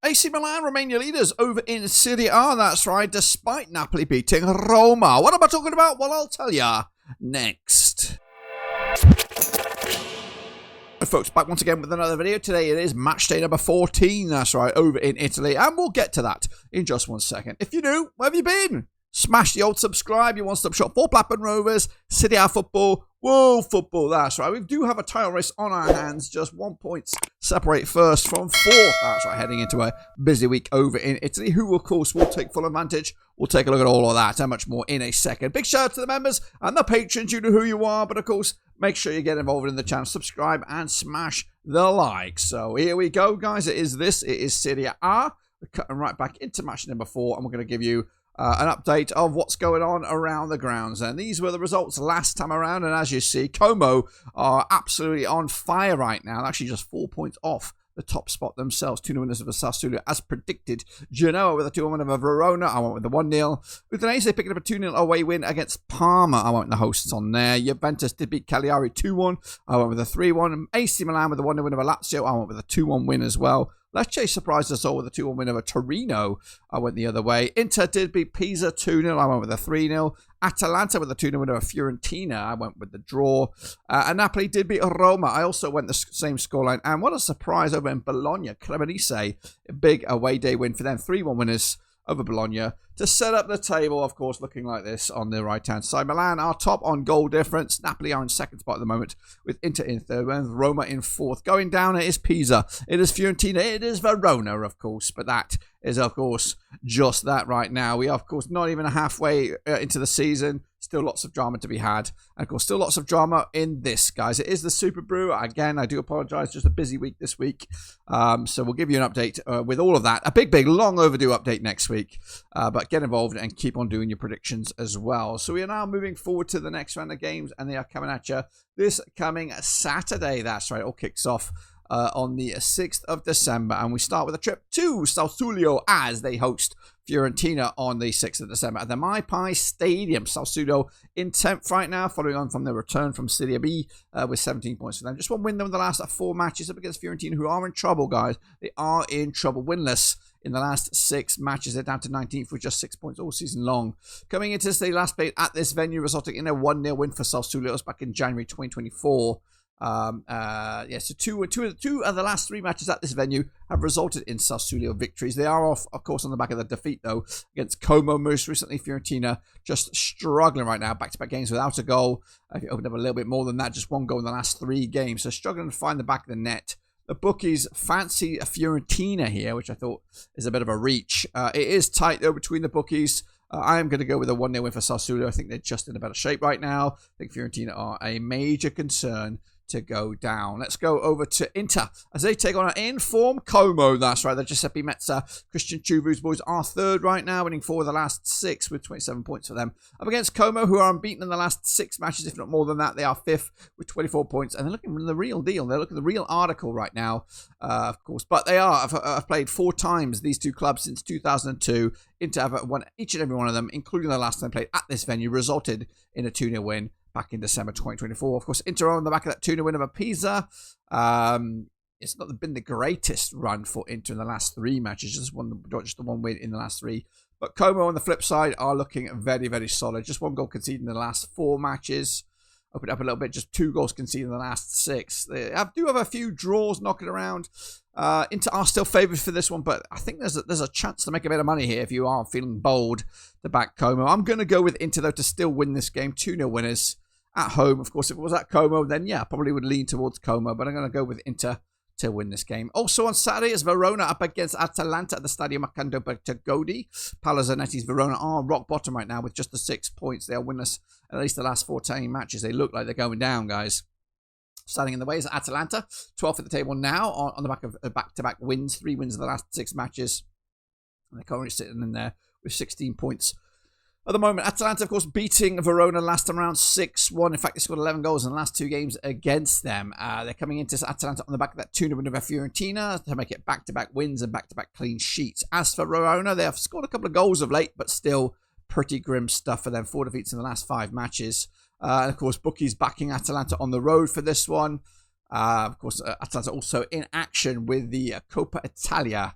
AC Milan remain your leaders over in Serie A, that's right, despite Napoli beating Roma. What am I talking about? Well, I'll tell ya next. Folks, back once again with another video. Today it is match day number 14, that's right, over in Italy, and we'll get to that in just 1 second. If you're new, where have you been? Smash the old subscribe, your one-stop shop for Blackburn Rovers, Serie A football, world football, that's right. We do have a title race on our hands, just 1 point separate first from fourth, that's right, heading into a busy week over in Italy, who of course will take full advantage. We'll take a look at all of that and much more in a second. Big shout out to the members and the patrons, you know who you are, but of course, make sure you get involved in the channel, subscribe and smash the like. So here we go, guys, it is Serie A. We're cutting right back into match number 4, and we're going to give you an update of what's going on around the grounds. And these were the results last time around. And as you see, Como are absolutely on fire right now. Actually, just 4 points off the top spot themselves. 2-0 winners of the Sassuolo, as predicted. Genoa with a 2-1 win over Verona. I went with the 1-0. Udinese picking up a 2-0 away win against Parma. I went with the hosts on there. Juventus did beat Cagliari 2-1. I went with a 3-1. AC Milan with a 1-0 win over Lazio. I went with a 2-1 win as well. Lecce surprised us all with a 2-1 win over Torino. I went the other way. Inter did beat Pisa 2-0. I went with a 3-0. Atalanta with a 2-0 win over Fiorentina. I went with the draw. And Napoli did beat Roma. I also went the same scoreline. And what a surprise over in Bologna. Cremonese, a big away day win for them. 3-1 winners over Bologna to set up the table, of course, looking like this on the right-hand side. Milan are top on goal difference. Napoli are in second spot at the moment, with Inter in third and Roma in fourth. Going down, it is Pisa, it is Fiorentina, it is Verona, of course, but that is, of course, just that right now. We are, of course, not even halfway into the season. Still lots of drama to be had. And, of course, still lots of drama in this, guys. It is the Super Brew. Again, I do apologise. Just a busy week this week. So we'll give you an update with all of that. A big, long overdue update next week. But get involved and keep on doing your predictions as well. So we are now moving forward to the next round of games. And they are coming at you this coming Saturday. That's right. It all kicks off on the 6th of December. And we start with a trip to Sassuolo as they host Fiorentina on the 6th of December at the MyPie Stadium. Sassuolo in 10th right now, following on from their return from Serie B with 17 points for them. Just one win in the last 4 matches up against Fiorentina, who are in trouble, guys. They are in trouble. Winless in the last 6 matches. They're down to 19th with just 6 points all season long. Coming into this, they last played at this venue, resulting in a 1-0 win for Sassuolo. It was back in January 2024. So two of the last 3 matches at this venue have resulted in Sassuolo victories. They are off, of course, on the back of the defeat, though, against Como most recently. Fiorentina just struggling right now, back-to-back games without a goal. If you opened up a little bit more than that, just 1 goal in the last 3 games, so struggling to find the back of the net. The bookies fancy a Fiorentina here, which I thought is a bit of a reach. It is tight, though, between the bookies. I am going to go with a 1-0 win for Sassuolo. I think they're just in a better shape right now. I think Fiorentina are a major concern to go down. Let's go over to Inter as they take on an in-form Como. That's right. They're Giuseppe Meazza, Christian Chuvu's boys are third right now, winning 4 of the last 6 with 27 points for them. Up against Como, who are unbeaten in the last 6 matches, if not more than that. They are 5th with 24 points, and they're looking the real deal. They're looking the real article right now, of course. But they have played 4 times, these 2 clubs, since 2002. Inter have won each and every one of them, including the last time played at this venue, resulted in a 2-0 win back in December 2024. Of course, Inter on the back of that 2-0 win over Pisa. It's not been the greatest run for Inter in the last 3 matches. Just the one win in the last 3. But Como on the flip side are looking very, very solid. Just 1 goal conceded in the last 4 matches. Open up a little bit, just 2 goals conceded in the last 6. They do have a few draws knocking around. Inter are still favourites for this one, but I think there's a chance to make a bit of money here if you are feeling bold to back Como. I'm going to go with Inter, though, to still win this game. 2-0 winners at home. Of course, if it was at Como, then yeah, probably would lean towards Como, but I'm going to go with Inter to win this game. Also on Saturday is Verona up against Atalanta at the Stadio Maccando Bertagodi. Paolo Zanetti's Verona are rock bottom right now with just the 6 points. They are winless at least the last 14 matches. They look like they're going down, guys. Standing in the way is Atalanta, 12th at the table now on the back of back-to-back wins. 3 wins in the last 6 matches. And they're currently sitting in there with 16 points. At the moment, Atalanta, of course, beating Verona last time around 6-1. In fact, they scored 11 goals in the last 2 games against them. They're coming into Atalanta on the back of that 2-0 win over Fiorentina to make it back-to-back wins and back-to-back clean sheets. As for Verona, they have scored a couple of goals of late, but still pretty grim stuff for them. 4 defeats in the last 5 matches. And, of course, bookies backing Atalanta on the road for this one. Of course, Atalanta also in action with the Coppa Italia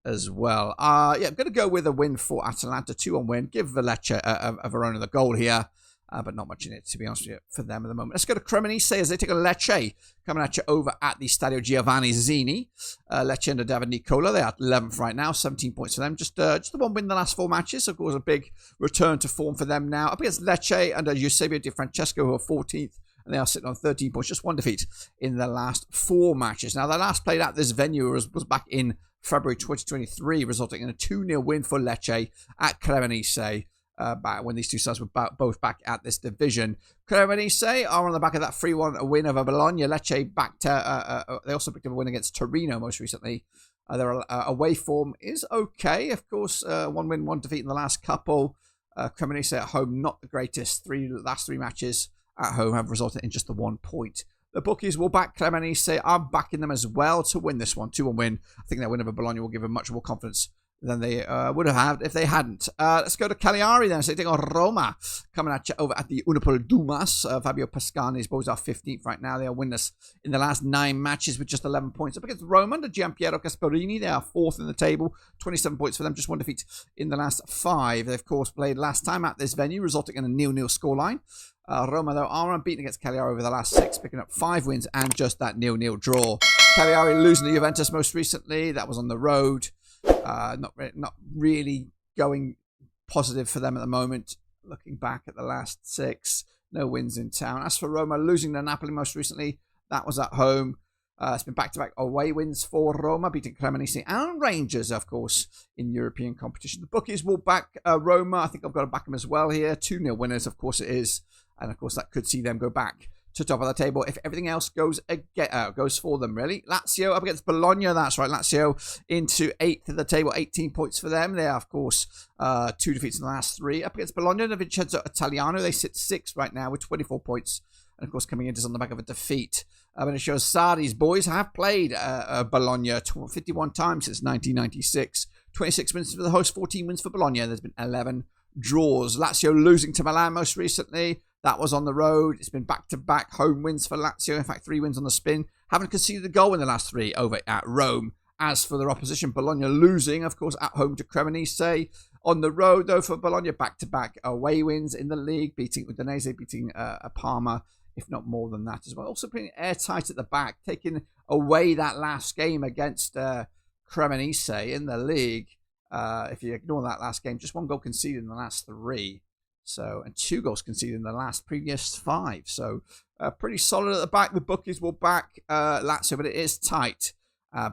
as well. Yeah, I'm going to go with a win for Atalanta, 2-1 win. Give Lecce a Verona the goal here. But not much in it, to be honest with you, for them at the moment. Let's go to Cremonese as they take a Lecce, coming at you over at the Stadio Giovanni Zini. Lecce under David Nicola, they're at 11th right now, 17 points for them. Just the one win in the last 4 matches. Of course, a big return to form for them now. Up against Lecce under Eusebio Di Francesco, who are 14th, and they are sitting on 13 points. Just 1 defeat in the last 4 matches. Now, the last played at this venue was back in February 2023, resulting in a 2-0 win for Lecce at Cremonese. Back when these two sides were both back at this division. Cremonese are on the back of that 3-1 win over Bologna. Lecce back to, they also picked up a win against Torino most recently. Their away form is okay. Of course, 1 win, 1 defeat in the last couple. Cremonese at home, not the greatest. Last 3 matches at home have resulted in just the 1 point. The bookies will back Cremonese. I'm backing them as well to win this one. 2-1 win. I think that win over Bologna will give them much more confidence than they would have had if they hadn't. Let's go to Cagliari then. So they take on Roma, coming at you over at the Unipol Dumas. Fabio Pascani's boys are 15th right now. They are winners in the last 9 matches with just 11 points. Up against Roma under Gianpiero Gasparini, they are 4th in the table. 27 points for them, just 1 defeat in the last 5. They, of course, played last time at this venue, resulting in a 0-0 scoreline. Roma, though, are unbeaten against Cagliari over the last 6, picking up 5 wins and just that 0-0 draw. Cagliari losing to Juventus most recently. That was on the road. Not really going positive for them at the moment. Looking back at the last 6, no wins in town. As for Roma, losing to Napoli most recently, that was at home. It's been back-to-back away wins for Roma, beating Cremonese and Rangers, of course, in European competition. The bookies will back Roma. I think I've got to back them as well here. 2-0 winners, of course it is. And, of course, that could see them go back to top of the table if everything else goes for them, really. Lazio up against Bologna. That's right, Lazio into 8th of the table, 18 points for them. They are, of course, 2 defeats in the last 3. Up against Bologna, the Vincenzo Italiano, they sit 6th right now with 24 points. And, of course, coming in just on the back of a defeat. But it shows Sarri's boys have played Bologna 51 times since 1996. 26 wins for the host, 14 wins for Bologna. There's been 11 draws. Lazio losing to Milan most recently. That was on the road. It's been back-to-back home wins for Lazio. In fact, 3 wins on the spin. Haven't conceded a goal in the last 3 over at Rome. As for their opposition, Bologna losing, of course, at home to Cremonese. On the road, though, for Bologna, back-to-back away wins in the league, beating Udinese, beating Parma, if not more than that as well. Also putting airtight at the back, taking away that last game against Cremonese in the league. If you ignore that last game, just 1 goal conceded in the last 3. So, and 2 goals conceded in the previous 5. So, pretty solid at the back. The bookies will back Lazio, but it is tight.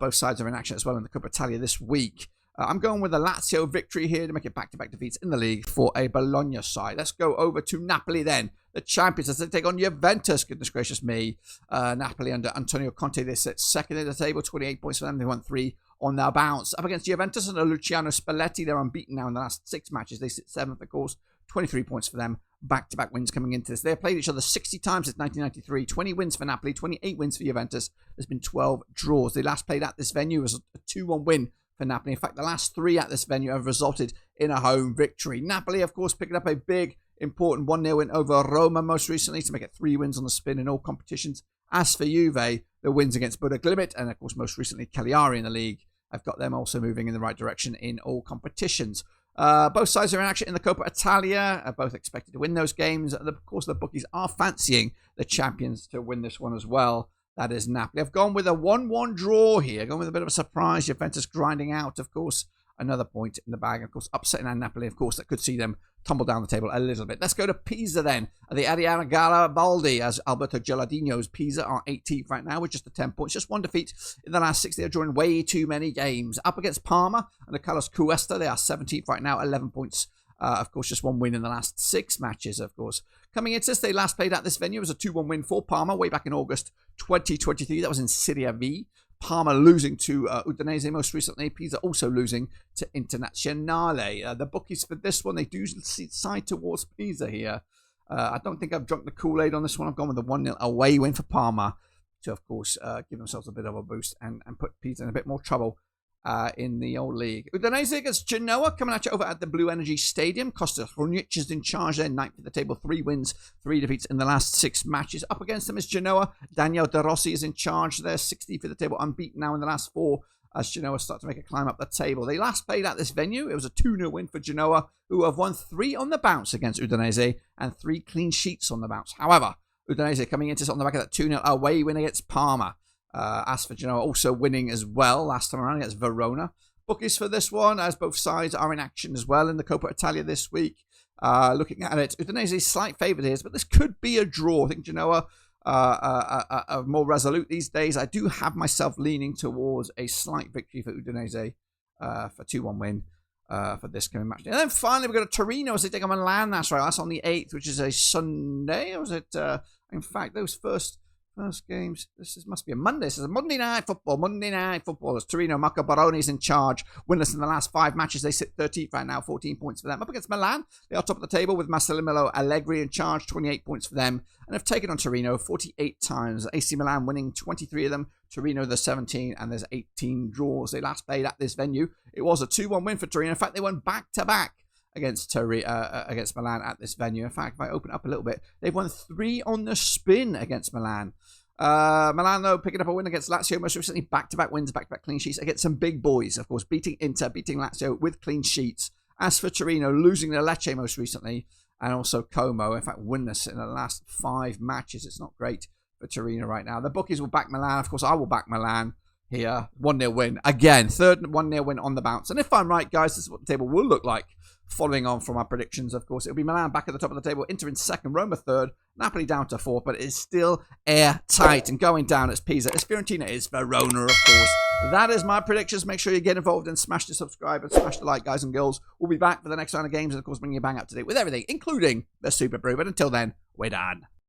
Both sides are in action as well in the Coppa Italia this week. I'm going with a Lazio victory here to make it back-to-back defeats in the league for a Bologna side. Let's go over to Napoli then. The champions as they take on Juventus. Goodness gracious me. Napoli under Antonio Conte, they sit 2nd in the table, 28 points for them. They won 3 on their bounce. Up against Juventus under Luciano Spalletti, they're unbeaten now in the last 6 matches. They sit 7th, of course. 23 points for them. Back-to-back wins coming into this. They've played each other 60 times since 1993. 20 wins for Napoli, 28 wins for Juventus. There's been 12 draws. They last played at this venue was a 2-1 win for Napoli. In fact, the last 3 at this venue have resulted in a home victory. Napoli, of course, picking up a big, important 1-0 win over Roma most recently to make it 3 wins on the spin in all competitions. As for Juve, the wins against Buda Glimt and, of course, most recently Cagliari in the league, I've got them also moving in the right direction in all competitions. Both sides are in action in the Coppa Italia. Both expected to win those games. Of course, the bookies are fancying the champions to win this one as well. That is Napoli. I've gone with a 1-1 draw here. Gone with a bit of a surprise. Juventus grinding out, of course. Another point in the bag. Of course, upsetting Napoli, of course, that could see them tumble down the table a little bit. Let's go to Pisa then. The Ariana Garibaldi, as Alberto Gilardino's Pisa are 18th right now with just 10 points. Just 1 defeat in the last 6. They are drawing way too many games. Up against Parma and the Carlos Cuesta, they are 17th right now, 11 points. Of course, just 1 win in the last 6 matches, of course. Coming into this, they last played at this venue. It was a 2-1 win for Parma way back in August 2023. That was in Serie A. Parma losing to Udinese most recently. Pisa also losing to Internazionale. The bookies for this one, they do side towards Pisa here. I don't think I've drunk the Kool-Aid on this one. I've gone with a 1-0 away win for Parma to, of course, give themselves a bit of a boost and put Pisa in a bit more trouble in the old league. Udinese against Genoa, coming at you over at the Blue Energy Stadium. Costa Hrunic is in charge there, 9th at the table, 3 wins, 3 defeats in the last 6 matches. Up against them is Genoa. Daniel De Rossi is in charge there, 60th at the table, unbeaten now in the last 4 as Genoa start to make a climb up the table. They last played at this venue. It was a 2-0 win for Genoa, who have won 3 on the bounce against Udinese and 3 clean sheets on the bounce. However, Udinese coming into on the back of that 2-0 away win against Parma. As for Genoa, also winning as well last time around against Verona. Bookies for this one, as both sides are in action as well in the Coppa Italia this week. Looking at it, Udinese slight favourite here, but this could be a draw. I think Genoa are more resolute these days. I do have myself leaning towards a slight victory for Udinese for 2-1 win for this coming match. And then finally, we've got a Torino as they take on Milan. That's right. That's on the 8th, which is a Sunday. Or is it? In fact, those first games. Must be a Monday. This is a Monday night football. Monday night football. As Torino, Marco Baroni's in charge. Winless in the last 5 matches. They sit 13th right now. 14 points for them. Up against Milan. They are top of the table with Massimiliano Allegri in charge. 28 points for them. And have taken on Torino 48 times. AC Milan winning 23 of them. Torino the 17. And there's 18 draws. They last played at this venue. It was a 2-1 win for Torino. In fact, they won back-to-back against Milan at this venue. In fact, if I open up a little bit, they've won 3 on the spin against Milan. Milan, though, picking up a win against Lazio most recently. Back-to-back wins, back-to-back clean sheets against some big boys, of course, beating Inter, beating Lazio with clean sheets. As for Torino, losing to Lecce most recently, and also Como, in fact, winless in the last 5 matches. It's not great for Torino right now. The bookies will back Milan. Of course, I will back Milan here. 1-0 win. Again, third 1-0 win on the bounce. And if I'm right, guys, this is what the table will look like. Following on from our predictions, of course, it'll be Milan back at the top of the table, Inter in 2nd, Roma 3rd, Napoli down to 4th, but it's still airtight. And going down, it's Pisa, it's Fiorentina, it's Verona, of course. That is my predictions. Make sure you get involved and smash the subscribe and smash the like, guys and girls. We'll be back for the next round of games and, of course, bringing you bang up to date with everything, including the Super Brew. But until then, we're done.